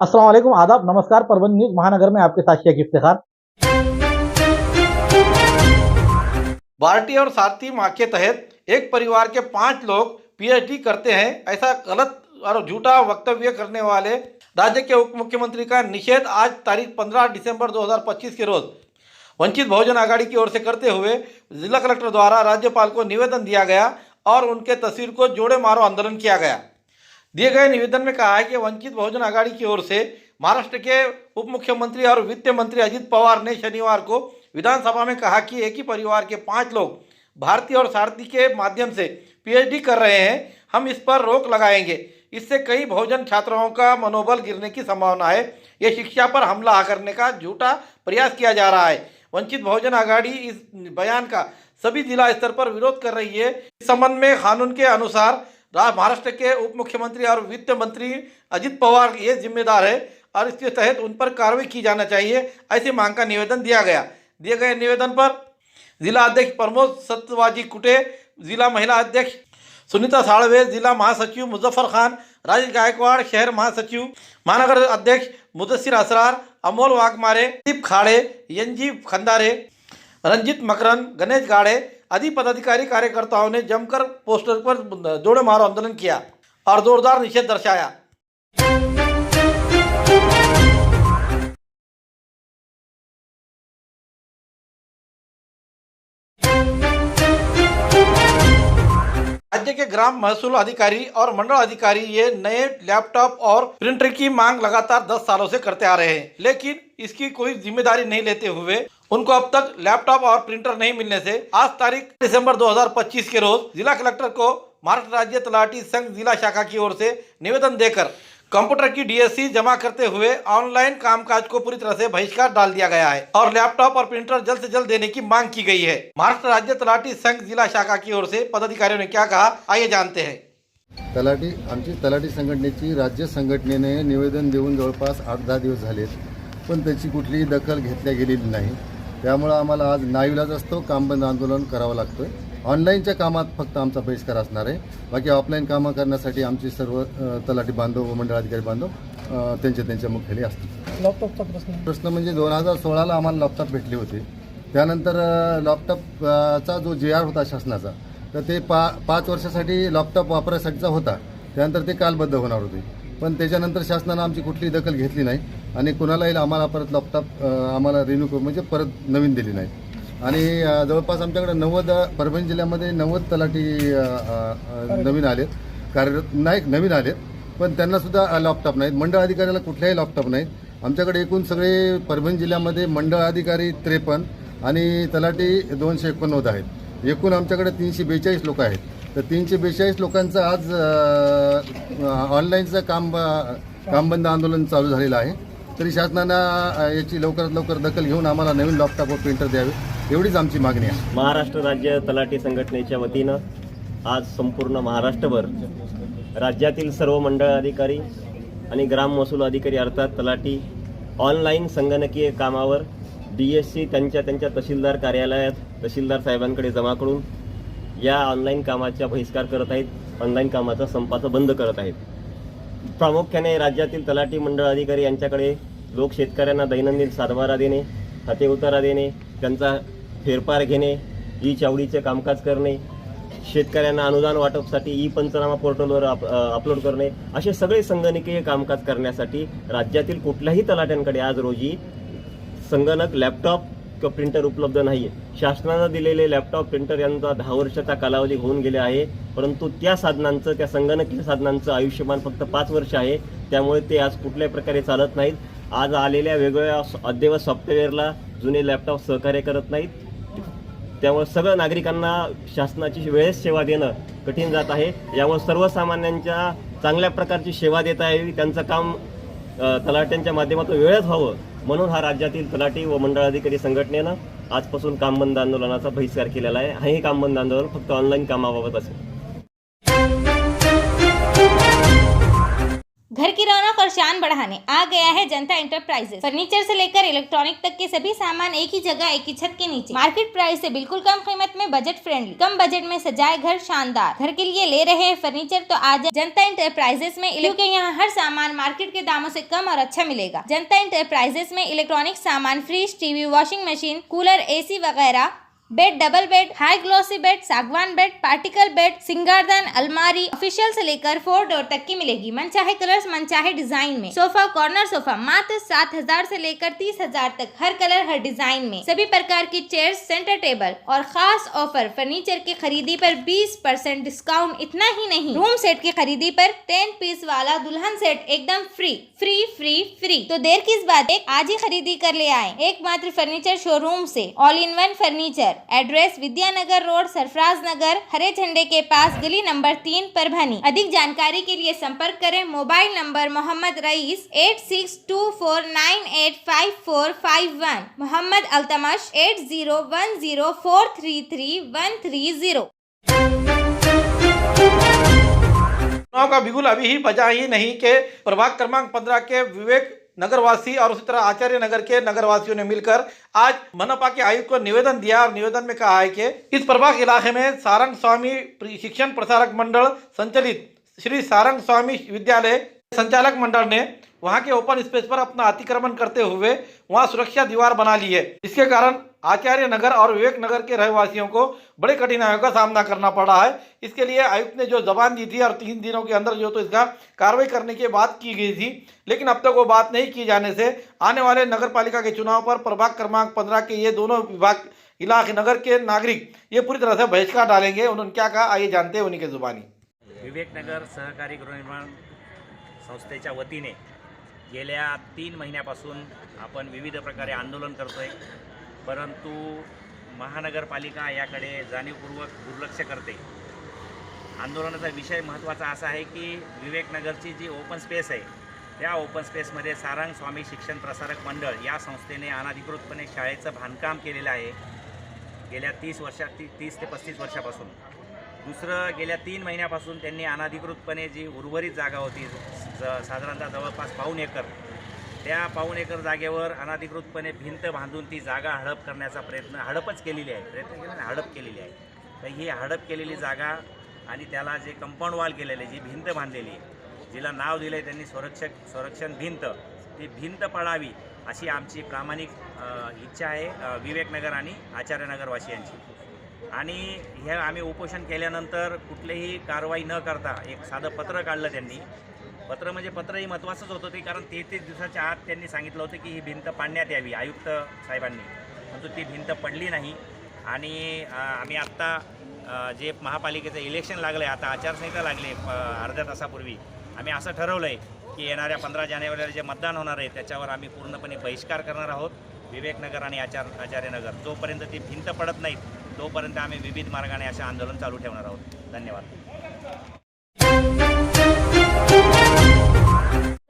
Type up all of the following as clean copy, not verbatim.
अस्सलाम वालेकुम, आदाब, नमस्कार। परभणी न्यूज महानगर में आपके साथ शेख इफ्तिखार। बार्टी और सारथी माह के तहत एक परिवार के 5 लोग पीएचडी करते हैं, ऐसा गलत और झूठा वक्तव्य करने वाले राज्य के उप मुख्यमंत्री का निषेध आज तारीख 15 दिसंबर 2025 के रोज वंचित बहुजन आघाड़ी की ओर से करते हुए जिला कलेक्टर द्वारा राज्यपाल को निवेदन दिया गया और उनके तस्वीर को जोड़े मारो आंदोलन किया गया। दिए गए निवेदन में कहा है कि वंचित बहुजन आघाड़ी की ओर से महाराष्ट्र के उप मुख्यमंत्री और वित्त मंत्री अजित पवार ने शनिवार को विधानसभा में कहा कि एक ही परिवार के 5 लोग भारती और सारथी के माध्यम से पीएचडी कर रहे हैं, हम इस पर रोक लगाएंगे। इससे कई बहुजन छात्राओं का मनोबल गिरने की संभावना है। ये शिक्षा पर हमला करने का झूठा प्रयास किया जा रहा है। वंचित बहुजन आघाड़ी इस बयान का सभी जिला स्तर पर विरोध कर रही है। इस संबंध में कानून के अनुसार महाराष्ट्र के उप मुख्यमंत्री और वित्त मंत्री अजित पवार ये जिम्मेदार है और इसके तहत उन पर कार्रवाई की जाना चाहिए, ऐसी मांग का निवेदन दिया गया। दिए गए निवेदन पर जिला अध्यक्ष प्रमोद सत्यवाजी कुटे, जिला महिला अध्यक्ष सुनीता साळवे, जिला महासचिव मुजफ्फर खान, राजेश गायकवाड़, शहर महासचिव महानगर अध्यक्ष मुदस्सिर असरार, अमोल वाघमारे, दीप खाड़े, यंजी खंदारे, रंजित मकरन, गणेश गाड़े आदि पदाधिकारी कार्यकर्ताओं ने जमकर पोस्टर पर जोड़े मारो आंदोलन किया और जोरदार निषेध दर्शाया। राज्य के ग्राम महसूल अधिकारी और मंडल अधिकारी ये नए लैपटॉप और प्रिंटर की मांग लगातार 10 सालों से करते आ रहे हैं, लेकिन इसकी कोई जिम्मेदारी नहीं लेते हुए उनको अब तक लैपटॉप और प्रिंटर नहीं मिलने से आज तारीख दिसंबर 2025 के रोज जिला कलेक्टर को महाराष्ट्र राज्य तलाटी संघ जिला शाखा की ओर से निवेदन देकर कंप्यूटर की डीएससी जमा करते हुए ऑनलाइन कामकाज को पूरी तरह से बहिष्कार डाल दिया गया है और लैपटॉप और प्रिंटर जल्द से जल्द देने की मांग की गई है। महाराष्ट्र राज्य तलाटी संघ जिला शाखा की ओर से पदाधिकारियों ने क्या कहा, आइए जानते हैं। आमची तलाठी संघटनेची राज्य संघटनेने निवेदन देऊन जवळपास 8-10 दिवस झालेत, पण त्याची कुठलीही दखल घेतल्या गेलेली नाही। त्यामुळे आम्हाला आज नाईलाज असतो काम बंद आंदोलन करावं लागतोय। ऑनलाईनच्या कामात फक्त आमचा बहिष्कार असणार आहे, बाकी ऑफलाईन कामं करण्यासाठी आमचे सर्व तलाठी बांधव व मंडळ अधिकारी बांधव त्यांच्या मुख्यालयी असतात। लॅपटॉपचा प्रश्न म्हणजे 2016ला आम्हाला लॅपटॉप भेटले होते, त्यानंतर लॅपटॉपचा जो JR होता शासनाचा, तर ते 5 वर्षासाठी लॅपटॉप वापरायसाठीचा होता, त्यानंतर ते कालबद्ध होणार होते, पण त्याच्यानंतर शासनानं आमची कुठलीही दखल घेतली नाही आणि कुणालाही आम्हाला परत लॅपटॉप आम्हाला रिन्यू म्हणजे परत नवीन दिली नाही। आणि जवळपास आमच्याकडे 90 परभणी जिल्ह्यामध्ये 90 तलाठी नवीन आलेत, कार्यरत नाही नवीन आलेत, पण त्यांनासुद्धा लॅपटॉप नाहीत। मंडळ अधिकाऱ्याला कुठल्याही लॅपटॉप नाहीत। आमच्याकडे एकूण सगळे परभणी जिल्ह्यामध्ये मंडळ अधिकारी 53 आणि तलाठी 289 आहेत। एकूण आमच्याकडे 342 लोक आहेत। तर 342 लोकांचं आज ऑनलाईनचं काम बंद आंदोलन चालू झालेलं आहे, तरी शासनानं याची लवकरात लवकर दखल घेऊन आम्हाला नवीन लॅपटॉप व प्रिंटर द्यावे, एवढीच आमची मागणी आहे। महाराष्ट्र राज्य तलाठी संघटनेच्या वतीनं आज संपूर्ण महाराष्ट्रभर राज्यातील सर्व मंडळ अधिकारी आणि ग्राम महसूल अधिकारी अर्थात तलाठी ऑनलाईन संगणकीय कामावर DSC त्यांच्या तहसीलदार कार्यालयात तहसीलदार साहेबांकडे जमा करून या ऑनलाईन कामाचा बहिष्कार करत आहेत, ऑनलाईन कामाचा संपाचा बंद करत आहेत। प्रामुख्याने राज्यातील तलाठी मंडळ अधिकारी यांच्याकडे लोक शेतकऱ्यांना दैनंदिन सातबारा देणे, खाते उतारा देणे, त्यांचा फेरफार घेणे, चावडीचे कामकाज करणे, शेतकऱ्यांना अनुदान वाटपसाठी पंचनामा पोर्टलवर अपलोड करणे, असे सगळे संगणकीय कामकाज करण्यासाठी राज्यातील कुठल्याही तलाट्यांकडे आज रोजी संगणक लॅपटॉप किंवा प्रिंटर उपलब्ध नाही आहे। शासनानं दिलेले लॅपटॉप प्रिंटर यांचा 10 वर्षाचा कालावधी होऊन गेले आहे, परंतु त्या संगणकीय साधनांचं आयुष्यमान फक्त 5 वर्ष आहे, त्यामुळे ते आज कुठल्याही प्रकारे चालत नाहीत। आज आलेल्या वेगवेगळ्या अद्ययावत सॉफ्टवेअरला जुने लॅपटॉप सहकार्य करत नाहीत, त्यामुळे सगळ्या नागरिकांना शासनाची वेळेस सेवा देणं कठीण जात आहे। यामुळे सर्वसामान्यांच्या चांगल्या प्रकारची सेवा देता यावी, त्यांचं काम तलाट्यांच्या माध्यमातून वेळेत व्हावं, म्हणून हा राज्यातील तलाठी व मंडळ अधिकारी संघटनेनं आजपासून काम बंद आंदोलनाचा बहिष्कार केलेला आहे। हे काम बंद आंदोलन फक्त ऑनलाईन कामाबाबत असेल। घर की रौनक और शान बढ़ाने आ गया है जनता एंटरप्राइजेस। फर्नीचर से लेकर इलेक्ट्रॉनिक तक के सभी सामान एक ही जगह, एक ही छत के नीचे। मार्केट प्राइस से बिल्कुल कम कीमत में, बजट फ्रेंडली। कम बजट में सजाए घर शानदार। घर के लिए ले रहे हैं फर्नीचर तो आज जनता एंटरप्राइजेस में, क्योंकि यहाँ हर सामान मार्केट के दामों से कम और अच्छा मिलेगा। जनता एंटरप्राइजेस में इलेक्ट्रॉनिक सामान, fridge, TV, washing machine, cooler, AC वगैरह, bed, double bed, high glossy bed, सागवान बेड, पार्टिकल बेड, सिंगारदान, अलमारी ऑफिशियल से लेकर 4 डोर तक की मिलेगी। मनचाहे कलर्स, मनचाहे डिजाइन में। सोफा, कॉर्नर सोफा मात्र 7,000 से लेकर 30,000 तक, हर कलर हर डिजाइन में। सभी प्रकार की चेयर्स, सेंटर टेबल और खास ऑफर, फर्नीचर की खरीदी पर 20% डिस्काउंट। इतना ही नहीं, रूम सेट की खरीदी पर 10 पीस वाला दुल्हन सेट एकदम फ्री फ्री फ्री फ्री। तो देर किस बात, आज ही खरीदी कर ले आए एकमात्र फर्नीचर शोरूम से। All in one furniture. Address Vidyanagar road, Sarfaraz Nagar, हरे झंडे के पास, गली नंबर 3, परभनी। अधिक जानकारी के लिए संपर्क करें। Mobile number Mohammad rice 8624985451, Mohammad Altamash 8010433130। चुनाव का बिगुल अभी ही बजा ही नहीं के प्रभाग क्रमांक 15 के विवेक नगरवासी और उसी तरह आचार्य नगर के नगरवासियों ने मिलकर आज मनपा के आयुक्त को निवेदन दिया और निवेदन में कहा है कि इस प्रभाग इलाके में सारंग स्वामी शिक्षण प्रसारक मंडल संचालित श्री सारंग स्वामी विद्यालय संचालक मंडल ने वहां के ओपन स्पेस पर अपना अतिक्रमण करते हुए वहां सुरक्षा दीवार बना ली है। इसके कारण आचार्य नगर और विवेक नगर के रहवासियों को बड़े कठिनाइयों का सामना करना पड़ा है। इसके लिए आयुक्त ने जो जबान दी थी और 3 दिनों के अंदर जो तो इसका कार्रवाई करने की बात की गई थी, लेकिन अब तक वो बात नहीं की जाने से आने वाले नगर पालिका के चुनाव पर प्रभाग क्रमांक 15 के ये दोनों विभाग इलाके नगर के नागरिक ये पूरी तरह से बहिष्कार डालेंगे। उन्होंने क्या कहा आइए जानते हैं उन्हीं के जुबानी। विवेकनगर सहकारी गृहनिर्माण संस्थेच्या वतीने गेल्या 3 महिन्यापासून आपण विविध प्रकारे आंदोलन करतोय, परंतु महानगरपालिका याकडे जाणीवपूर्वक दुर्लक्ष करते। आंदोलनाचा विषय महत्त्वाचा असा आहे की विवेकनगरची जी ओपन स्पेस आहे त्या ओपन स्पेसमध्ये सारंग स्वामी शिक्षण प्रसारक मंडळ या संस्थेने अनधिकृतपणे शाळेचं बांधकाम केलेलं आहे गेल्या 30 ते 35 वर्षापासून। दुसरं, गेल्या 3 महिन्यापासून त्यांनी अनधिकृतपणे जी उर्वरित जागा होती साधारणतः जवळपास 1.5 एकर, त्या 1.5 एकर जागेवर अनधिकृतपणे भिंत बांधून ती जागा हडप करण्याचा हडप केलेली आहे। तर ही हडप केलेली जागा आणि त्याला जे कंपाऊंड वॉल केलेले, जी भिंत बांधलेली आहे, जिला नाव दिलं आहे त्यांनी संरक्षण भिंत, ती भिंत पडावी अशी आमची प्रामाणिक इच्छा आहे विवेकनगर आणि आचार्यनगरवासियांची। आणि हे आम्ही उपोषण केल्यानंतर कुठलीही कारवाई न करता एक साधं पत्र काढलं त्यांनी। पत्र म्हणजे पत्रही महत्त्वाचंच होतं ते, कारण 33 दिवसाच्या आत त्यांनी सांगितलं होतं की ही भिंत पाडण्यात यावी आयुक्त साहेबांनी, परंतु ती भिंत पडली नाही। आणि आम्ही आत्ता जे महापालिकेचं इलेक्शन लागलं आहे, आता आचारसंहिता लागली अर्ध्या तासापूर्वी, आम्ही असं ठरवलं आहे की येणाऱ्या 15 जानेवारीला जे मतदान होणार आहे त्याच्यावर आम्ही पूर्णपणे बहिष्कार करणार आहोत विवेकनगर आणि आचार्यनगर। जोपर्यंत ती भिंत पडत नाहीत तोपर्यंत आम्ही विविध मार्गाने असे आंदोलन चालू ठेवणार आहोत। धन्यवाद।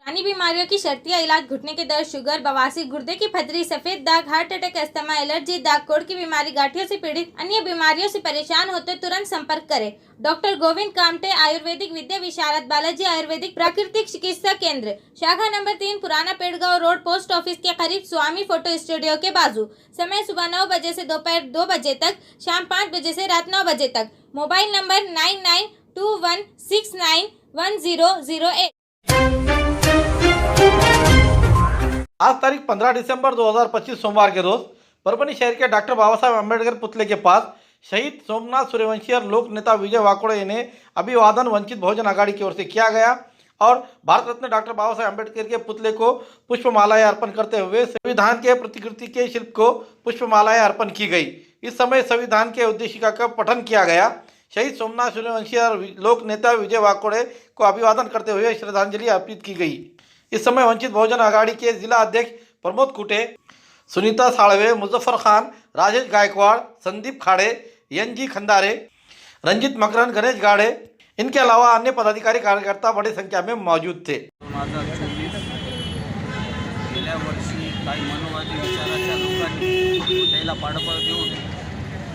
पुरानी बीमारियों की शर्तियाँ इलाज, घुटने के दर्द, शुगर, बवासीर, गुर्दे की पथरी, सफेद दाग, हार्ट अटैक, अस्थमा, एलर्जी, दाग कोड़ की बीमारी, गांठियों से पीड़ित, अन्य बीमारियों से परेशान होते तुरंत संपर्क करें। डॉक्टर गोविंद कामटे, आयुर्वेदिक विद्या विशारद, बालाजी आयुर्वेदिक प्राकृतिक चिकित्सा केंद्र, शाखा नंबर 3, पुराना पेड़गांव रोड, पोस्ट ऑफिस के करीब, स्वामी फोटो स्टूडियो के बाजू। समय सुबह 9 बजे से दोपहर 2 बजे तक, शाम 5 बजे से रात 9 बजे तक। Mobile number 9921691008। आज तारीख 15 दिसंबर 2025 सोमवार के रोज परभणी शहर के डॉक्टर बाबा साहेब अम्बेडकर पुतले के पास शहीद सोमनाथ सूर्यवंशी और लोक नेता विजय वाकोड़े ने अभिवादन वंचित बहुजन आघाड़ी की ओर से किया गया और भारत रत्न डॉक्टर बाबा साहेब अम्बेडकर के पुतले को पुष्पमालाएं अर्पण करते हुए संविधान के प्रतिकृति के शिल्प को पुष्पमालाएं अर्पण की गई। इस समय संविधान के उद्देशिका का पठन किया गया। शहीद सोमनाथ सूर्यवंशी और लोक नेता विजय वाकोड़े को अभिवादन करते हुए श्रद्धांजलि अर्पित की गई। इस समय वंचित बहुजन आघाड़ी के जिला अध्यक्ष प्रमोद कुटे, सुनीता साळवे, मुजफ्फर खान, राजेश गायकवाड़, संदीप खाड़े, एनजी खंदारे, रंजित मकरन, गणेश गाड़े, इनके अलावा अन्य पदाधिकारी कार्यकर्ता बड़ी संख्या में मौजूद थे। 2024 गेल्या वर्षी काही मनोवादी विचाराच्या लोकांनी त्याला पाडपळ देऊन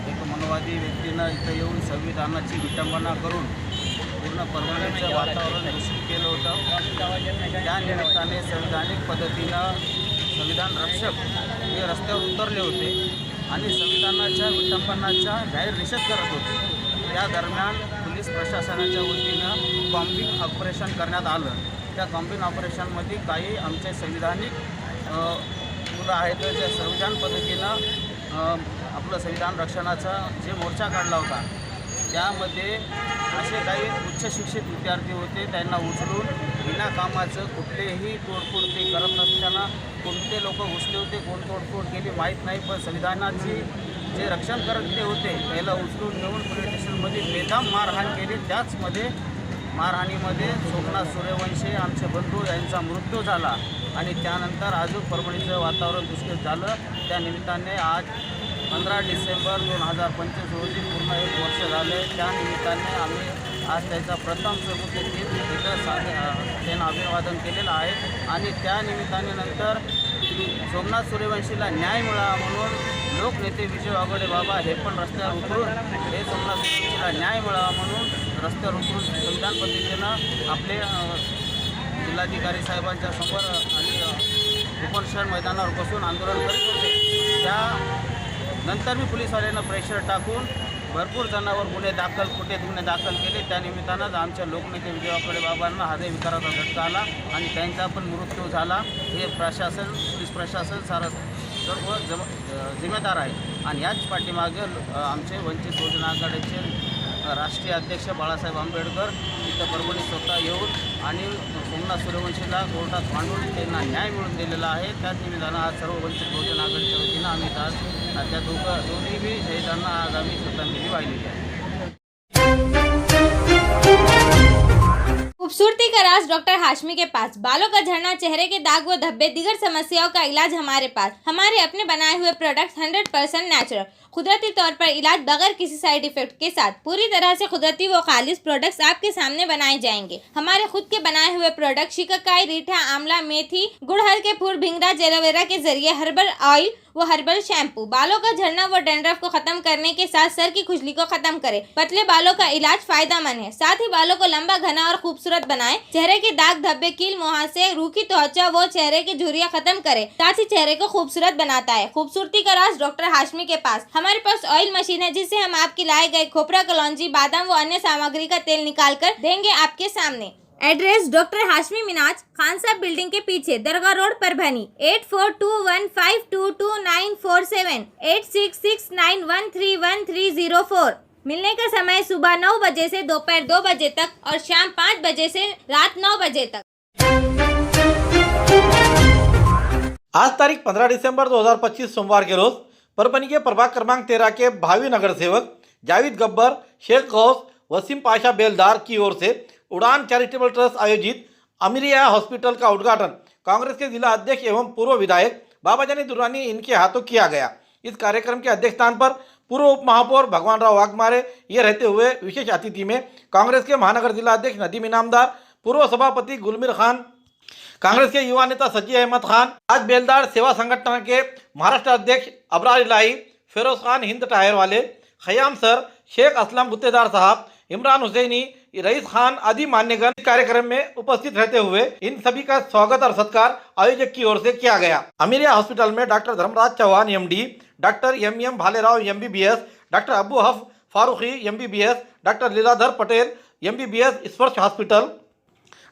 एक मनोवादी व्यक्तीनं इथं येऊन संविधानाची विटंबना करून पूर्ण परभणीचं वातावरण दूषित केलं होतं. त्या निमित्ताने संविधानिक पद्धतीनं संविधान रक्षक हे रस्त्यावर उतरले होते आणि संविधानाच्या विटंबनाचा जाहीर निषेध करत होते. त्या दरम्यान पोलीस प्रशासनाच्या वतीनं कॉम्बिंग ऑपरेशन करण्यात आलं. त्या कॉम्बिंग ऑपरेशनमध्ये काही आमचे संविधानिक मुलं आहेत जे संविधान पद्धतीनं आपलं संविधान रक्षणाचा जे मोर्चा काढला होता त्यामध्ये असे काही उच्च शिक्षित विद्यार्थी होते. त्यांना उचलून विना कामाचं कुठलेही तोडफोड ते करत नसताना कोणते लोक घुसले होते, कोण तोडफोड केली माहीत नाही, पण संविधानाची जे रक्षण करते होते त्याला उचलून नेऊन पोलीस स्टेशनमध्ये बेदम मारहाण केली. त्याचमध्ये मारहाणीमध्ये सोमनाथ सूर्यवंशी आमचे बंधू यांचा मृत्यू झाला आणि त्यानंतर अजून परभणीचं वातावरण दूषित झालं. त्या निमित्ताने आज 15 डिसेंबर 2025 रोजी पूर्ण 1 वर्ष झाले. त्या निमित्ताने आम्ही आज त्याचा प्रथम चौकशी तिथं त्यांना अभिवादन केलेलं आहे आणि त्या निमित्ताने नंतर सोमनाथ सूर्यवंशीला न्याय मिळावा म्हणून लोकनेते विजय वाघोडे बाबा हे पण रस्त्यावर उतरून हे सोमनाथ सूर्यवंशीला न्याय मिळावा म्हणून रस्त्यावर उतरून संविधान पद्धतीनं आपले जिल्हाधिकारी साहेबांच्या समोर आणि उपनशहर मैदानावर बसून आंदोलन करीत होते. त्यानंतर मी पोलिसवाल्यांना प्रेशर टाकून भरपूर जणांवर गुन्हे दाखल केले. त्या निमित्तानंच आमच्या लोकनेते विजय वाघोडे बाबांना हृदयविकाराचा झटका आला आणि त्यांचा पण मृत्यू झाला. हे प्रशासन, पोलीस प्रशासन सर्व जिम्मेदार आहे आणि याच पाठीमागे आमचे वंचित बहुजन आघाडीचे राष्ट्रीय अध्यक्ष बाळासाहेब आंबेडकर इथं परभणी स्वतः येऊन आणि सोमनाथ सूर्यवंशीला कोर्टात मांडून त्यांना न्याय मिळवून दिलेला आहे. त्याच निमित्तानं आज सर्व वंचित बहुजन आघाडीच्या वतीनं आम्ही आज त्या दोन्ही बी शहीदांना आज आम्ही श्रद्धांजली वाहिलेली आहे. खूबसूरती का राज डॉक्टर हाशमी के पास। बालों का झड़ना, चेहरे के दाग व धब्बे, दीगर समस्याओं का इलाज हमारे पास। हमारे अपने बनाए हुए प्रोडक्ट्स 100% नेचुरल, कुदरती तौर पर इलाज बगैर किसी साइड इफेक्ट के साथ पूरी तरह से कुदरती व खालिश प्रोडक्ट्स आपके सामने बनाए जाएंगे। हमारे खुद के बनाए हुए प्रोडक्ट शिकाकाई, रीठा, आंवला, मेथी, गुड़हल के फूल, भिंगरा, एलोवेरा के जरिए हर्बल ऑयल वो हर्बल शैम्पू बालों का झड़ना व डैंड्रफ को खत्म करने के साथ सर की खुजली को खत्म करे। पतले बालों का इलाज फायदेमंद है, साथ ही बालों को लंबा, घना और खूबसूरत बनाए। चेहरे के दाग धब्बे, कील, मुहासे, रूखी त्वचा वो चेहरे की झुर्रियां खत्म करे, साथ ही चेहरे को खूबसूरत बनाता है। खूबसूरती का राज डॉक्टर हाशमी के पास। हमारे पास ऑयल मशीन है जिससे हम आपके लाए गए खोपरा, कलौंजी, बादाम व अन्य सामग्री का तेल निकाल कर देंगे आपके सामने। एड्रेस डॉक्टर हाशमी मिनाज, खान साहब बिल्डिंग के पीछे, दरगाह रोड, परभनी। 8421522947 8669131304। मिलने का समय सुबह 9 बजे से दोपहर 2 बजे तक और शाम 5 बजे से रात 9 बजे तक। आज तारीख 15 दिसंबर 2025 सोमवार के रोज परभणी के प्रभाग क्रमांक 13 के भावी नगर सेवक जावेद गब्बर, शेख गौस, वसीम पाशा बेलदार की ओर से उड़ान चैरिटेबल ट्रस्ट आयोजित अमीरिया हॉस्पिटल का उद्घाटन कांग्रेस के जिला अध्यक्ष एवं पूर्व विधायक बाबाजानी दुर्रानी इनके हाथों किया गया। इस कार्यक्रम के अध्यक्ष स्थान पर पूर्व उप महापौर भगवान राव वाघमारे ये रहते हुए विशेष अतिथि में कांग्रेस के महानगर जिला अध्यक्ष नदीम इनामदार, पूर्व सभापति गुलमीर खान, कांग्रेस के युवा नेता सज्जी अहमद खान, आज बेलदार सेवा संगठन के महाराष्ट्र अध्यक्ष अबरार इलाही, फिरोज खान हिंद टायर वाले, खयाम सर, शेख असलम गुत्तेदार साहब, इमरान हुसैनी, रईस खान आदि मान्यगण कार्यक्रम में उपस्थित रहते हुए इन सभी का स्वागत और सत्कार आयोजक की ओर से किया गया। अमीरिया हॉस्पिटल में doctor Dharmaraj Chauhan MD, doctor M Bhalerao MBBS, doctor Abu Haf Farooqui MBBS, doctor Leeladhar Patel MBBS Sparsh hospital,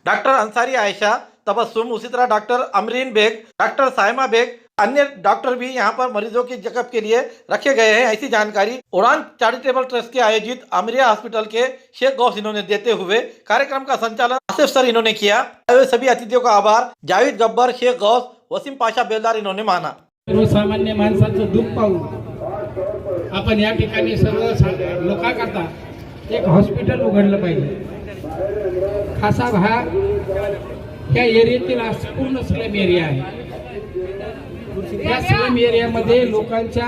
doctor Ansari Ayesha Tabassum, उसी तरह डॉक्टर अमरीन बेग, डॉक्टर साइमा बेग, अन्य डॉक्टर भी यहां पर मरीजों के चेकअप के लिए रखे गए हैं। ऐसी जानकारी उड़ान चैरिटेबल ट्रस्ट के आयोजित अमीरिया हॉस्पिटल के शेख गौस इन्होंने देते हुए कार्यक्रम का संचालन आसिफ सर इन्होंने किया। सभी अतिथियों का आभार जावेद गब्बर, शेख गौस, वसीम पाशा बेलदार इन्होंने माना। सर्वसामान्य माणसाचं दुःख पाहून आपण या ठिकाणी सर्व लोकांकरता एक हॉस्पिटल उघडलं पाहिजे। खासा भाग या एरियातील पूर्ण स्लम एरिया आहे। या स्लम एरियामध्ये लोकांच्या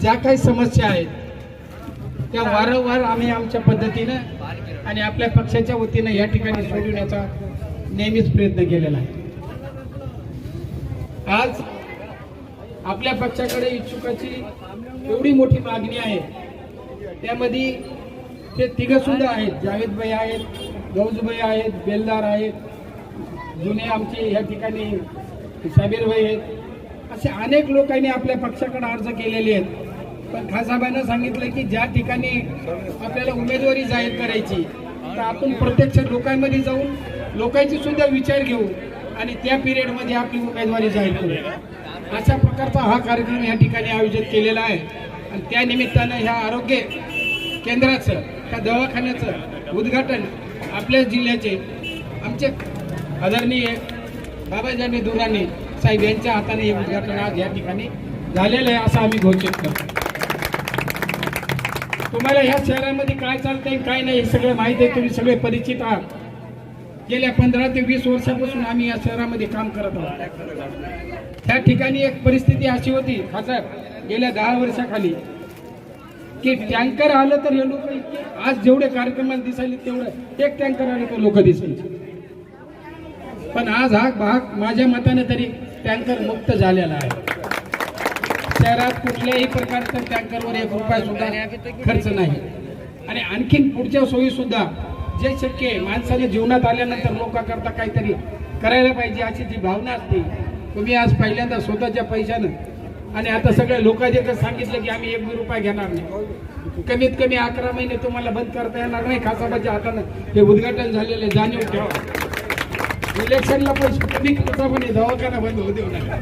ज्या काही समस्या आहेत त्या वारंवार आम्ही आमच्या पद्धतीनं आणि आपल्या पक्षाच्या वतीनं या ठिकाणी सोडवण्याचा नेहमीच प्रयत्न केलेला आहे। आज आपल्या पक्षाकडे इच्छुकाची एवढी मोठी मागणी आहे, त्यामध्ये ते तिघं सुद्धा आहेत. जावेद भाई आहेत, गौजभाई आहेत, बेलदार आहेत, जुने आमचे या ठिकाणी साबीर भाई आहेत. असे अनेक लोकांनी आपल्या पक्षाकडे अर्ज केलेले आहेत. पण खासाबाईंना सांगितलं की ज्या ठिकाणी आपल्याला उमेदवारी जाहीर करायची तर आपण प्रत्यक्ष लोकांमध्ये जाऊन लोकांची सुद्धा विचार घेऊ आणि त्या पिरियडमध्ये आपली उमेदवारी जाहीर करू. अशा प्रकारचा हा कार्यक्रम या ठिकाणी आयोजित केलेला आहे. आणि त्या निमित्तानं ह्या आरोग्य केंद्राचं, त्या दवाखान्याचं उद्घाटन आपल्या जिल्ह्याचे आमचे आदरणीय बाबाजानी दुराणी साहेब यांच्या हाताने हे उद्घाटन आज या ठिकाणी झालेलं आहे असं आम्ही घोषित करतो. तुम्हाला ह्या शहरामध्ये काय चालतंय काय नाही हे सगळं माहिती आहे, तुम्ही सगळे परिचित आहात. गेल्या 15 ते 20 वर्षापासून आम्ही या शहरामध्ये काम करत आहोत. त्या ठिकाणी एक परिस्थिती अशी होती खासदार गेल्या 10 वर्षाखाली की टँकर आलं तर हे लोक इतके, आज जेवढे कार्यक्रमाला दिसायले तेवढं एक टँकर आलं तर लोक दिसायचे. पण आज हा भाग माझ्या मताने तरी टँकर मुक्त झालेला आहे. शहरात कुठल्याही प्रकारचं टँकरवर 1 रुपया सुद्धा खर्च नाही. आणि आणखीन पुढच्या सोयी सुद्धा जे शक्य आहे माणसाने जीवनात आल्यानंतर लोकांकरता काहीतरी करायला पाहिजे अशी जी भावना असते. तुम्ही आज पहिल्यांदा स्वतःच्या पैशानं आणि आता सगळ्या लोकांनी जर सांगितलं की आम्ही 1 रुपया घेणार नाही, कमीत कमी 11 महिने तुम्हाला बंद करता येणार नाही. खासाबाच्या हातानं हे उद्घाटन झालेले जाणीव ठेवा. इलेक्शनला पैसे कमी खर्चा पण दवाखाना बंद होऊ देऊ नका.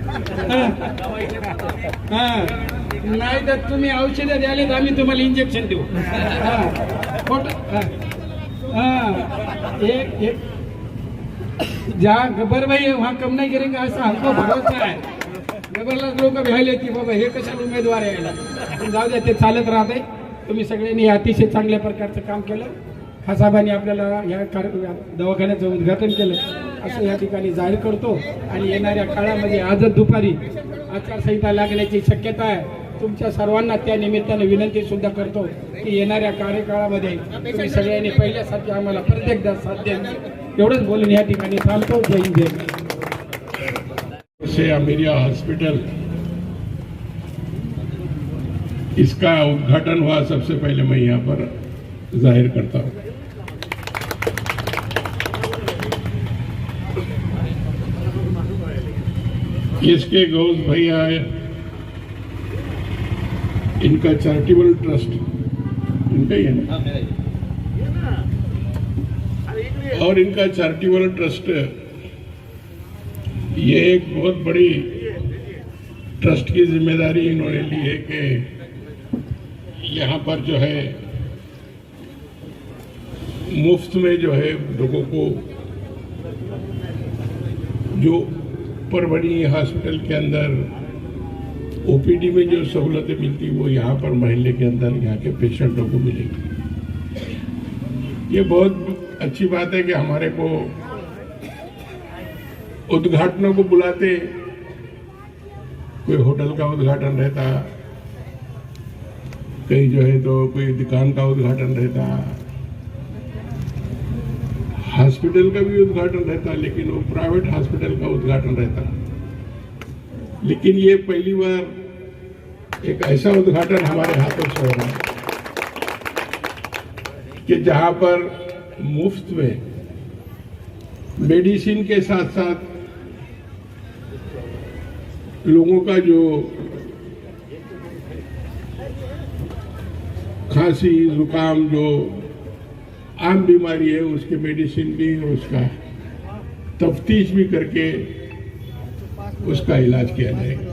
नाही तर तुम्ही औषधं द्याले तर आम्ही तुम्हाला इंजेक्शन देऊ. एक ज्या गब्बर भाई वहाँ कम नहीं करेंगे ऐसा हमको भरोसा है. गब्बरला लोक भ्यायले की बाबा हे कशाला उमेदवार यायला. पण जाऊ द्या, ते चालत राहते. तुम्ही सगळ्यांनी अतिशय चांगल्या प्रकारचं काम केलं. खासाबाईंनी आपल्याला या दवाखान्याचं उद्घाटन केलं असं या ठिकाणी जाहीर करतो. आणि येणाऱ्या काळामध्ये आजच दुपारी आचारसंहिता लागण्याची शक्यता आहे. तुमच्या सर्वांना त्या निमित्ताने विनंती सुद्धा करतो की येणाऱ्या कार्यकाळामध्ये तुम्ही सगळ्यांनी पहिल्यासारखे आम्हाला परत एकदा साथ द्यावी. एवढंच बोलून या ठिकाणी थांबतो. जय हिंद, जय महाराष्ट्र. से अमेरिया हॉस्पिटल इसका उद्घाटन हुआ, सबसे पहले मैं यहाँ पर जाहिर करता हूँ. इसके गौस भैया इनका चैरिटेबल ट्रस्ट इनका ही है ना, और इनका चैरिटेबल ट्रस्ट ये एक बहुत बड़ी ट्रस्ट की जिम्मेदारी इन्होंने ली है कि यहाँ पर जो है मुफ्त में जो है लोगों को जो परभणी हॉस्पिटल के अंदर ओपीडी में जो सहूलतें मिलती वो यहाँ पर महल्ले के अंदर यहाँ के पेशेंटों को मिलेगी. ये बहुत अच्छी बात है कि हमारे को उद्घाटनों को बुलाते. कोई होटल का उद्घाटन रहता, कहीं जो है तो कोई दुकान का उद्घाटन रहता, हॉस्पिटल का भी उद्घाटन रहता, लेकिन वो प्राइवेट हॉस्पिटल का उद्घाटन रहता. लेकिन ये पहली बार एक ऐसा उद्घाटन हमारे हाथों से हो रहा है कि जहां पर मुफ्त में मेडिसिन के साथ साथ लोगों का जो खांसी जुकाम जो आम बीमारी है उसके मेडिसिन भी, उसका तफ्तीश भी करके उसका इलाज किया जाएगा.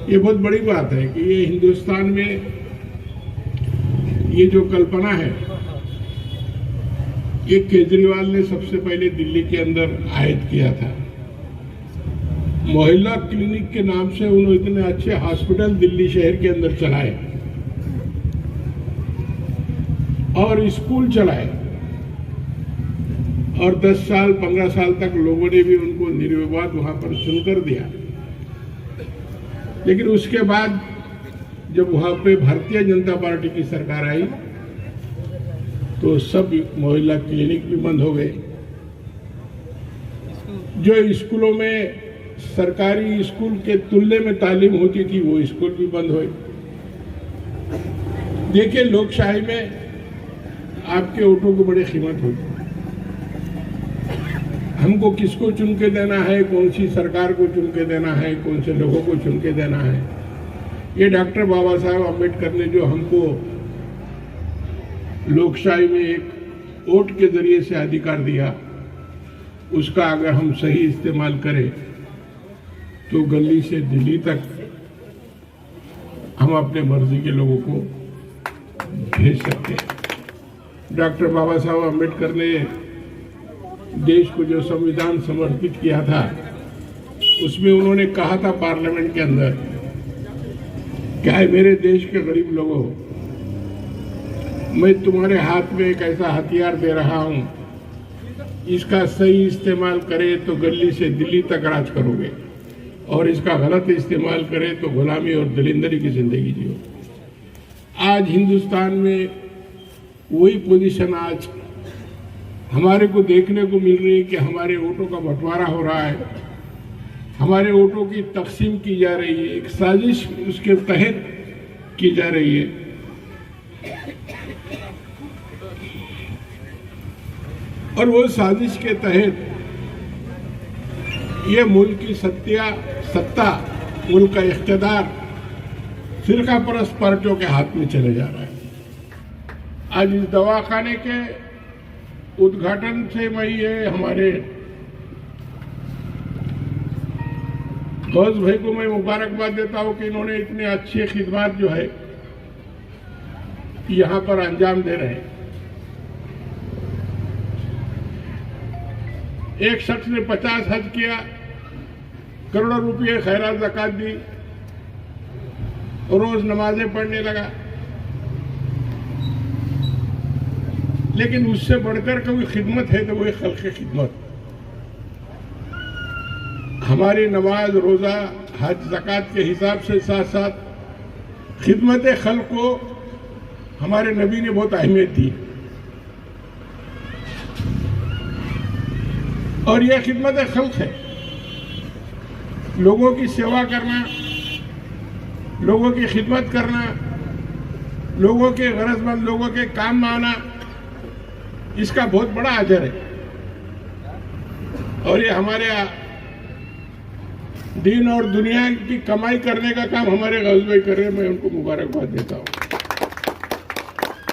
ये बहुत बड़ी बात है कि ये हिंदुस्तान में ये जो कल्पना है ये केजरीवाल ने सबसे पहले दिल्ली के अंदर आयत किया था. मोहल्ला क्लिनिक के नाम से उन्होंने इतने अच्छे हॉस्पिटल दिल्ली शहर के अंदर चलाए और स्कूल चलाए और 10 साल 15 साल तक लोगों ने भी उनको निर्विवाद वहां पर सुनकर दिया. लेकिन उसके बाद जब वहां पे भारतीय जनता पार्टी की सरकार आई तो सब मोहल्ला क्लिनिक भी बंद हो गए. जो स्कूलों में सरकारी स्कूल के तुल्य में तालीम होती थी वो स्कूल भी बंद हुए. देखिए, लोकशाही में आपके वोटों को बड़ी कीमत होगी। हमको किसको चुन के देना है, कौन सी सरकार को चुन के देना है, कौन से लोगों को चुन के देना है, ये डॉक्टर बाबा साहब अम्बेडकर ने जो हमको लोकशाही में एक वोट के जरिए से अधिकार दिया, उसका अगर हम सही इस्तेमाल करें तो गली से दिल्ली तक हम अपने मर्जी के लोगों को भेज सकते हैं। डॉक्टर बाबा साहब अम्बेडकर ने देश को जो संविधान समर्पित किया था, उसमें उन्होंने कहा था पार्लियामेंट के अंदर, क्या है मेरे देश के गरीब लोगों, मैं तुम्हारे हाथ में एक ऐसा हथियार दे रहा हूं, इसका सही इस्तेमाल करे तो गली से दिल्ली तक राज करोगे, और इसका गलत इस्तेमाल करे तो गुलामी और दलिंदरी की जिंदगी जियो। आज हिंदुस्तान में वही पोजीशन आज हमारे को देखने को मिल रही है कि हमारे वोटों का बंटवारा हो रहा है, हमारे वोटों की तकसीम की जा रही है, एक साजिश उसके तहत की जा रही है। और वो साजिश के तहत ये मुल्क की सत्ता, मुल्क का इख्तियार फिरका परस्त पार्टियों के हाथ में चले जा रहा है। आज इस दवाखाने के उद्घाटन से मैं ये हमारे गौस भाई को मैं मुबारकबाद देता हूं कि इन्होंने इतनी अच्छी खिदमत जो है यहां पर अंजाम दे रहे हैं। एक शख्स ने 50 हज किया, करोड़ों रुपये खैरात ज़कात दी, रोज नमाजें पढ़ने लगा, लेकिन उससे बढ़कर कोई खिदमत है तो वही खल्क़ की खिदमत। हमारी नमाज, रोजा, हज, ज़कात के हिसाब से साथ साथ खिदमत खल्क़ को हमारे नबी ने बहुत अहमियत दी, और यह खिदमत खल्क़ है। लोगों की सेवा करना, लोगों की खिदमत करना, लोगों के गरजमंद लोगों के काम में आना, इसका बहुत बड़ा अजर है। और ये हमारे दीन और दुनिया की कमाई करने का काम हमारे गौस भाई कर रहे हैं, मैं उनको मुबारकबाद देता हूँ।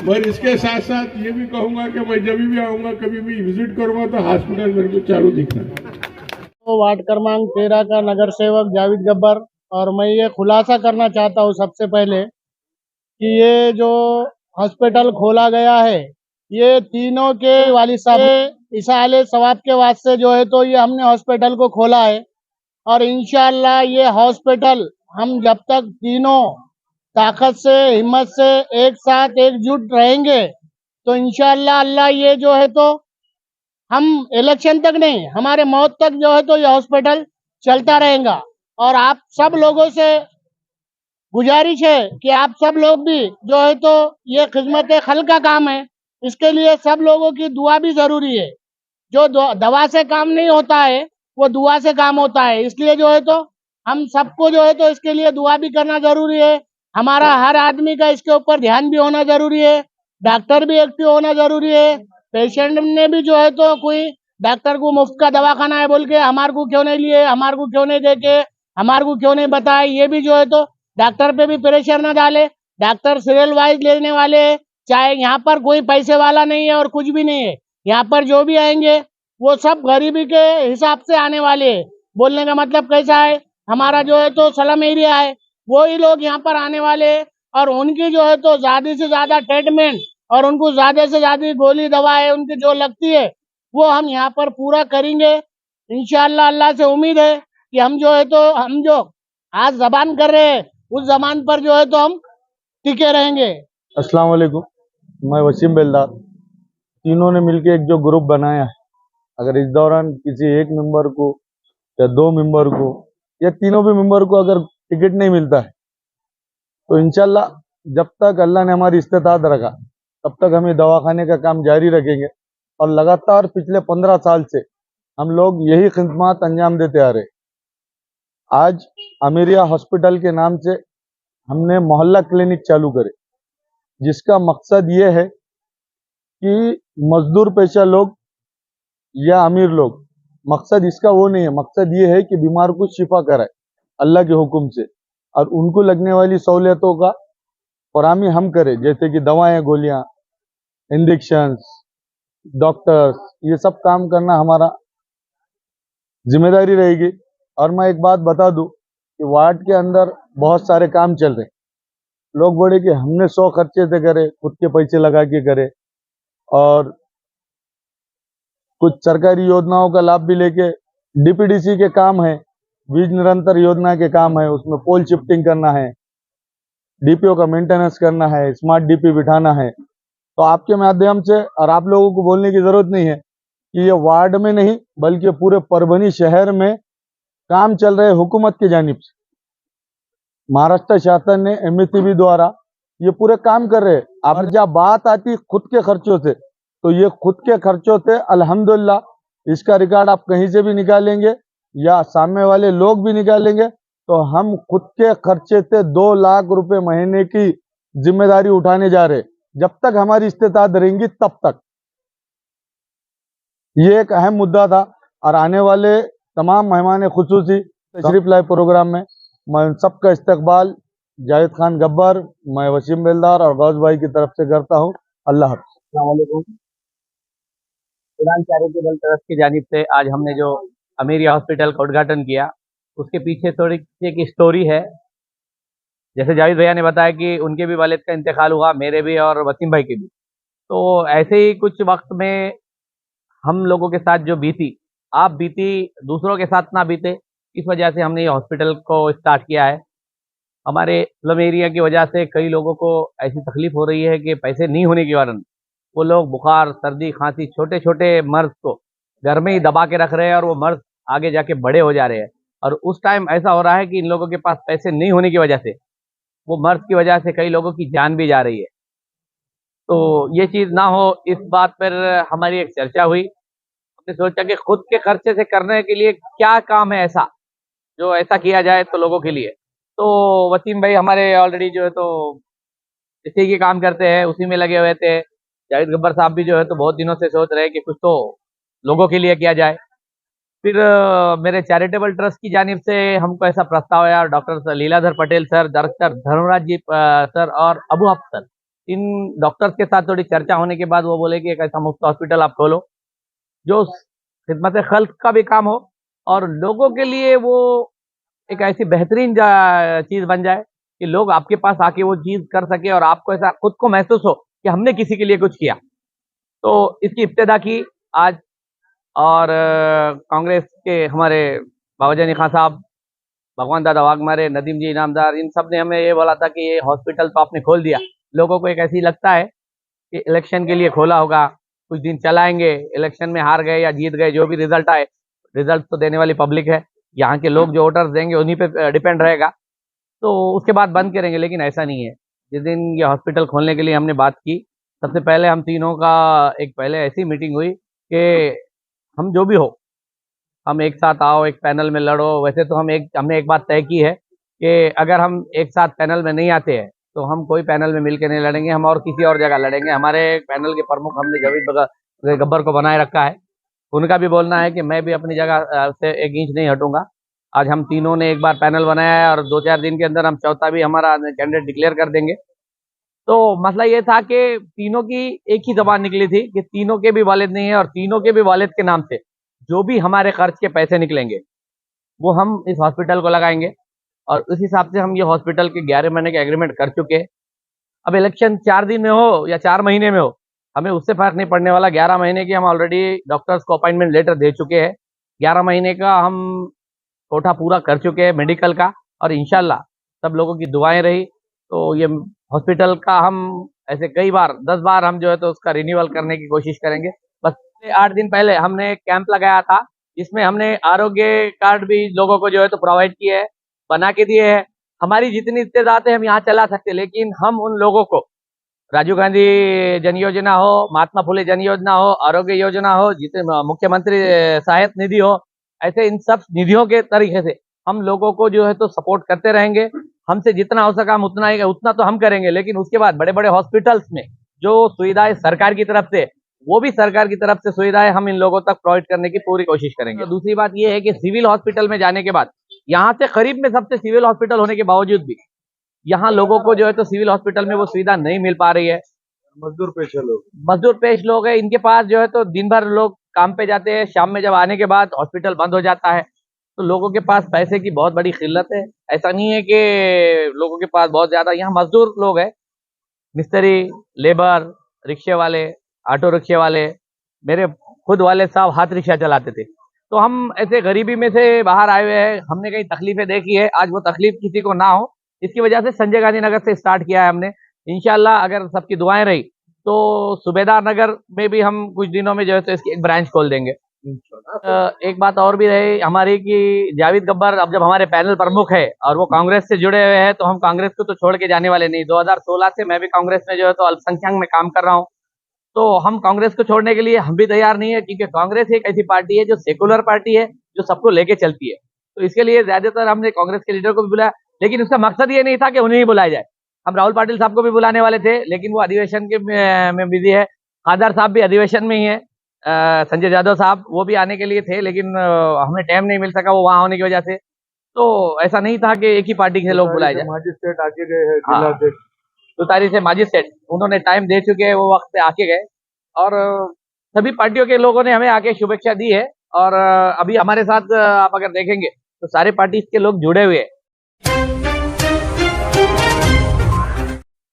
मगर इसके साथ साथ ये भी कहूंगा कि मैं जब भी आऊंगा, कभी भी विजिट करूंगा तो हॉस्पिटल मेरे को चालू दिखना। तो वार्ड क्रमांक 13 का नगर सेवक जावेद गब्बर, और मैं ये खुलासा करना चाहता हूँ सबसे पहले कि ये जो हॉस्पिटल खोला गया है, ये तीनों के वालिद साहब इसाले सवाब के वास्ते जो है तो ये हमने हॉस्पिटल को खोला है। और इंशाअल्लाह ये हॉस्पिटल हम जब तक तीनों ताकत से, हिम्मत से एक साथ एकजुट रहेंगे तो इंशाअल्लाह अल्लाह ये जो है तो हम इलेक्शन तक नहीं, हमारे मौत तक जो है तो ये हॉस्पिटल चलता रहेगा। और आप सब लोगों से गुजारिश है कि आप सब लोग भी जो है तो ये खिदमत खल्क़ का काम है, इसके लिए सब लोगों की दुआ भी जरूरी है। जो दवा से काम नहीं होता है वो दुआ से काम होता है, इसलिए जो है तो हम सबको जो है तो इसके लिए दुआ भी करना जरूरी है। हमारा हर आदमी का इसके ऊपर ध्यान भी होना जरूरी है, डॉक्टर भी एक्टिव होना जरूरी है। पेशेंट ने भी जो है तो कोई डॉक्टर को मुफ्त का दवाखाना है बोल के हमारे को क्यों नहीं लिए, हमारे को क्यों नहीं देके, हमारे को क्यों नहीं बताए, ये भी जो है तो डॉक्टर पे भी प्रेशर न डाले। डॉक्टर सीरियल वाइज लेने वाले, चाहे यहाँ पर कोई पैसे वाला नहीं है और कुछ भी नहीं है, यहाँ पर जो भी आएंगे वो सब गरीबी के हिसाब से आने वाले हैं। बोलने का मतलब कैसा है, हमारा जो है तो स्लम एरिया है, वही लोग यहाँ पर आने वाले हैं, और उनकी जो है तो ज्यादा से ज्यादा ट्रीटमेंट और उनको ज्यादा से ज्यादा गोली दवाएं उनकी जो लगती है वो हम यहाँ पर पूरा करेंगे इंशाअल्लाह। अल्लाह से उम्मीद है कि हम जो आज जबान कर रहे हैं उस जबान पर जो है तो हम टिके रहेंगे। अस्सलाम वालेकुम, मैं वसीम बेलदार। तीनों ने मिलकर एक जो ग्रुप बनाया है, अगर इस दौरान किसी एक मेंबर को या दो मेंबर को या तीनों भी मेंबर को अगर टिकट नहीं मिलता है तो इंशाल्लाह जब तक अल्लाह ने हमारी इस्तेताअत रखा तब तक हमें दवाखाने का काम जारी रखेंगे। और लगातार पिछले 15 साल से हम लोग यही खिदमत अंजाम देते आ रहे। आज अमीरिया हॉस्पिटल के नाम से हमने मोहल्ला क्लिनिक चालू करे, जिसका मकसद ये है कि मजदूर पेशा लोग या अमीर लोग, मकसद इसका वो नहीं है। मकसद ये है कि बीमार को शिफा कराए अल्लाह के हुक्म से, और उनको लगने वाली सहूलियतों का फराहमी हम करें, जैसे कि दवाएं, गोलियां, इंजेक्शन, डॉक्टर्स, ये सब काम करना हमारा जिम्मेदारी रहेगी। और मैं एक बात बता दूं कि वार्ड के अंदर बहुत सारे काम चल रहे हैं। लोग बोले कि हमने 100 खर्चे से करे, खुद के पैसे लगा के करे, और कुछ सरकारी योजनाओं का लाभ भी लेके डीपीडीसी के काम है, बीज निरंतर योजना के काम है, उसमें पोल शिफ्टिंग करना है, डीपीओ का मेंटेनेंस करना है, स्मार्ट डीपी बिठाना है। तो आपके माध्यम से और आप लोगों को बोलने की जरूरत नहीं है कि ये वार्ड में नहीं बल्कि पूरे परभनी शहर में काम चल रहे हुकूमत की जानिब से। महाराष्ट्र शासन ने एमएससीबी द्वारा ये पूरे काम कर रहे हैं। अब जब बात आती खुद के खर्चों से, तो ये खुद के खर्चों से अल्हम्दुलिल्लाह इसका रिकॉर्ड आप कहीं से भी निकालेंगे या सामने वाले लोग भी निकालेंगे, तो हम खुद के खर्चे से 2 लाख रुपए महीने की जिम्मेदारी उठाने जा रहे हैं, जब तक हमारी इस्तेताद रहेंगी तब तक। ये एक अहम मुद्दा था, और आने वाले तमाम मेहमान खुसूसी तशरीफ लाए प्रोग्राम में मैं सबका इस्तकबाल जावेद खान गब्बर, मैं वसीम बेलदार और गौस भाई की तरफ से करता हूँ। अल्लाह हाफ़िज़। उड़ान चैरिटेबल ट्रस्ट की जानिब से आज हमने जो अमीरी हॉस्पिटल का उद्घाटन किया, उसके पीछे थोड़ी एक स्टोरी है। जैसे जावेद भैया ने बताया कि उनके भी वालिद का इंतकाल हुआ, मेरे भी और वसीम भाई के भी। तो ऐसे ही कुछ वक्त में हम लोगों के साथ जो बीती, आप बीती दूसरों के साथ ना बीते, इस वजह से हमने ये हॉस्पिटल को स्टार्ट किया है। हमारे स्लम एरिया की वजह से कई लोगों को ऐसी तकलीफ हो रही है कि पैसे नहीं होने के कारण वो लोग बुखार, सर्दी, खांसी, छोटे छोटे मर्ज को घर में ही दबा के रख रहे हैं, और वो मर्ज आगे जाके बड़े हो जा रहे हैं। और उस टाइम ऐसा हो रहा है कि इन लोगों के पास पैसे नहीं होने की वजह से, वो मर्ज की वजह से कई लोगों की जान भी जा रही है। तो ये चीज़ ना हो, इस बात पर हमारी एक चर्चा हुई। हमने सोचा कि खुद के खर्चे से करने के लिए क्या काम है ऐसा जो ऐसा किया जाए तो लोगों के लिए। तो वसीम भाई हमारे ऑलरेडी जो है तो इसी के काम करते हैं, उसी में लगे हुए थे। जावेद गब्बर साहब भी जो है तो बहुत दिनों से सोच रहे हैं कि कुछ तो लोगों के लिए किया जाए। फिर मेरे चैरिटेबल ट्रस्ट की जानिब से हमको ऐसा प्रस्ताव आया, doctor Leeladhar Patel sir, doctor Dharmaraj ji sir और अबू हफ्स सर, इन डॉक्टर्स के साथ थोड़ी चर्चा होने के बाद वो बोले कि एक ऐसा मुफ्त हॉस्पिटल आप खोलो जो खिदमत खल्क का भी काम हो और लोगों के लिए वो एक ऐसी बेहतरीन चीज़ बन जाए कि लोग आपके पास आके वो चीज़ कर सके और आपको ऐसा खुद को महसूस हो कि हमने किसी के लिए कुछ किया। तो इसकी इब्तिदा की आज, और कांग्रेस के हमारे बाबाजानी खान साहब, भगवान दादा वाघमारे, नदीम जी इनामदार, इन सब ने हमें ये बोला था कि ये हॉस्पिटल तो आपने खोल दिया। लोगों को एक ऐसी लगता है कि इलेक्शन के लिए खोला होगा, कुछ दिन चलाएंगे, इलेक्शन में हार गए या जीत गए, जो भी रिजल्ट आए, रिजल्ट तो देने वाली पब्लिक है, यहाँ के लोग जो वोटर्स देंगे उन्हीं पे डिपेंड रहेगा, तो उसके बाद बंद करेंगे। लेकिन ऐसा नहीं है। जिस दिन ये हॉस्पिटल खोलने के लिए हमने बात की, सबसे पहले हम तीनों का एक पहले ऐसी मीटिंग हुई कि हम जो भी हो, हम एक साथ आओ, एक पैनल में लड़ो। वैसे तो हमने एक बात तय की है कि अगर हम एक साथ पैनल में नहीं आते हैं तो हम कोई पैनल में मिलकर नहीं लड़ेंगे, हम और किसी और जगह लड़ेंगे। हमारे पैनल के प्रमुख हमने जावेद गब्बर को बनाए रखा है। उनका भी बोलना है कि मैं भी अपनी जगह से एक इंच नहीं हटूंगा। आज हम तीनों ने एक बार पैनल बनाया है और 2-4 दिन के अंदर हम चौथा भी हमारा कैंडिडेट डिक्लेयर कर देंगे। तो मसला ये था कि तीनों की एक ही जबान निकली थी कि तीनों के भी वालिद नहीं है, और तीनों के भी वालिद के नाम से जो भी हमारे खर्च के पैसे निकलेंगे वो हम इस हॉस्पिटल को लगाएंगे। और उस हिसाब से हम ये हॉस्पिटल के 11 महीने के एग्रीमेंट कर चुके हैं। अब इलेक्शन 4 दिन में हो या 4 महीने में हो, हमें उससे फर्क नहीं पड़ने वाला। 11 महीने की हम ऑलरेडी डॉक्टर्स को अपॉइंटमेंट लेटर दे चुके हैं। 11 महीने का हम कोटा पूरा कर चुके हैं मेडिकल का, और इंशाल्लाह सब लोगों की दुआएं रही तो ये हॉस्पिटल का हम ऐसे कई बार 10 बार हम जो है तो उसका रिन्यूअल करने की कोशिश करेंगे। बस 8 दिन पहले हमने कैंप लगाया था, जिसमें हमने आरोग्य कार्ड भी लोगों को जो है तो प्रोवाइड किए है, बना के दिए हैं। हमारी जितनी इस्तेदाद है हम यहाँ चला सकते, लेकिन हम उन लोगों को राजीव गांधी जन योजना हो, महात्मा फुले जन योजना हो, आरोग्य योजना हो, जितने मुख्यमंत्री सहायता निधि हो, ऐसे इन सब निधियों के तरीके से हम लोगों को जो है तो सपोर्ट करते रहेंगे। हमसे जितना हो सका हम उतना तो हम करेंगे, लेकिन उसके बाद बड़े बड़े हॉस्पिटल्स में जो सुविधाएं सरकार की तरफ से, वो भी सरकार की तरफ से सुविधाएं हम इन लोगों तक प्रोवाइड करने की पूरी कोशिश करेंगे। दूसरी बात ये है कि सिविल हॉस्पिटल में जाने के बाद, यहाँ से करीब में सबसे सिविल हॉस्पिटल होने के बावजूद भी यहाँ लोगों को जो है तो सिविल हॉस्पिटल में वो सुविधा नहीं मिल पा रही है। मजदूर पेश लोग है, इनके पास जो है तो दिन भर लोग काम पे जाते हैं, शाम में जब आने के बाद हॉस्पिटल बंद हो जाता है, तो लोगों के पास पैसे की बहुत बड़ी किल्लत है। ऐसा नहीं है कि लोगों के पास बहुत ज्यादा, यहाँ मजदूर लोग हैं, मिस्त्री, लेबर, रिक्शे वाले, ऑटो रिक्शे वाले, मेरे खुद वाले साहब हाथ रिक्शा चलाते थे। तो हम ऐसे गरीबी में से बाहर आए हुए हैं, हमने कई तकलीफें देखी है, आज वो तकलीफ किसी को ना हो, इसकी वजह से संजय गांधी नगर से स्टार्ट किया है हमने। इंशाल्लाह अगर सबकी दुआएं रही तो सूबेदार नगर में भी हम कुछ दिनों में जो है तो इसकी एक ब्रांच खोल देंगे। एक बात और भी रही हमारी कि जावेद गब्बर अब जब हमारे पैनल प्रमुख है और वो कांग्रेस से जुड़े हुए हैं, तो हम कांग्रेस को तो छोड़ के जाने वाले नहीं। 2016 से मैं भी कांग्रेस में जो है तो अल्पसंख्यक में काम कर रहा हूँ, तो हम कांग्रेस को छोड़ने के लिए हम भी तैयार नहीं है, क्योंकि कांग्रेस एक ऐसी पार्टी है जो सेकुलर पार्टी है, जो सबको लेके चलती है। तो इसके लिए ज्यादातर हमने कांग्रेस के लीडर को भी बुलाया, लेकिन उसका मकसद ये नहीं था कि उन्हें ही बुलाया जाए। हम राहुल पाटिल साहब को भी बुलाने वाले थे, लेकिन वो अधिवेशन के में बिजी है। खादर साहब भी अधिवेशन में ही है, संजय यादव साहब वो भी आने के लिए थे, लेकिन हमें टाइम नहीं मिल सका वो वहां होने की वजह से। तो ऐसा नहीं था कि एक ही पार्टी के लोग बुलाए जाए। मजिस्ट्रेट आके गए हैं, हाँ। जिला अध्यक्ष 2 तारीख से मजिस्ट्रेट उन्होंने टाइम दे चुके हैं, वो वक्त पे आके गए, और सभी पार्टियों के लोगों ने हमें आके शुभेच्छा दी है। और अभी हमारे साथ आप अगर देखेंगे तो सारे पार्टी के लोग जुड़े हुए हैं।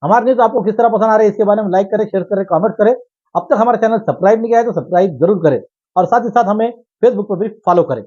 हमारे न्यूज आपको किस तरह पसंद आ रही है इसके बारे में लाइक करें, शेयर करें, कमेंट करें। अब तक हमारे चैनल सब्सक्राइब नहीं किया है तो सब्सक्राइब जरूर करें, और साथ ही साथ हमें फेसबुक पर भी फॉलो करें।